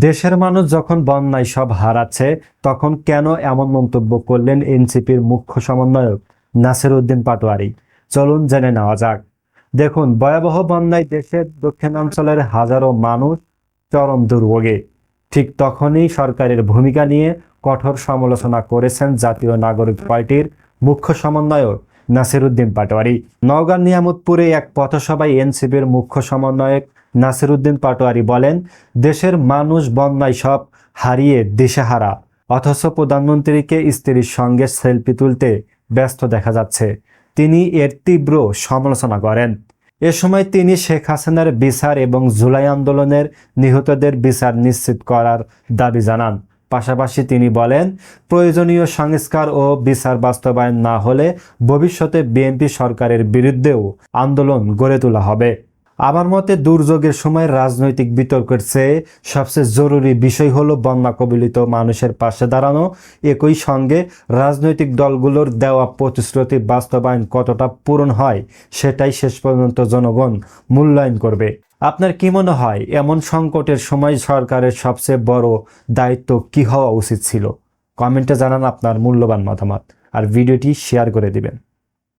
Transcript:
দেশের মানুষ যখন বন্যায় সব হারাচ্ছে তখন কেন এমন মন্তব্য করলেন এনসিপির মুখ্য সমন্বয়ক নাসির উদ্দিন পাটোয়ারি? চলুন জেনে নেওয়া যাক। দেখুন, ভয়াবহ বন্যায় দেশের দক্ষিণাঞ্চলের হাজারো মানুষ চরম দুর্ভোগে। ঠিক তখনই সরকারের ভূমিকা নিয়ে কঠোর সমালোচনা করেছেন জাতীয় নাগরিক পার্টির মুখ্য সমন্বয়ক নাসির উদ্দিন পাটোয়ারি। নওগাঁর নিয়ামতপুরে এক পথসভায় এনসিপির মুখ্য সমন্বয়ক নাসির উদ্দিন পাটোয়ারি বলেন, দেশের মানুষ বন্যায় সব হারিয়ে দিশেহারা, অথচ প্রধানমন্ত্রীকে স্ত্রীর সঙ্গে সেলফি তুলতে ব্যস্ত দেখা যাচ্ছে। তিনি এর তীব্র সমালোচনা করেন। এ সময় তিনি শেখ হাসিনার বিচার এবং জুলাই আন্দোলনের নিহতদের বিচার নিশ্চিত করার দাবি জানান। পাশাপাশি তিনি বলেন, প্রয়োজনীয় সংস্কার ও বিচার বাস্তবায়ন না হলে ভবিষ্যতে বিএনপি সরকারের বিরুদ্ধেও আন্দোলন গড়ে তোলা হবে। আমার মতে দুর্যোগের সময় রাজনৈতিক বিতর্কের চেয়ে সবচেয়ে জরুরি বিষয় হলো বন্যা কবলিত মানুষের পাশে দাঁড়ানো। একই সঙ্গে রাজনৈতিক দলগুলোর দেওয়া প্রতিশ্রুতি বাস্তবায়ন কতটা পূরণ হয় সেটাই শেষ পর্যন্ত জনগণ মূল্যায়ন করবে। আপনার কি মনে হয়, এমন সংকটের সময় সরকারের সবচেয়ে বড় দায়িত্ব কি হওয়া উচিত ছিল? কমেন্টে জানান আপনার মূল্যবান মতামত আর ভিডিওটি শেয়ার করে দিবেন।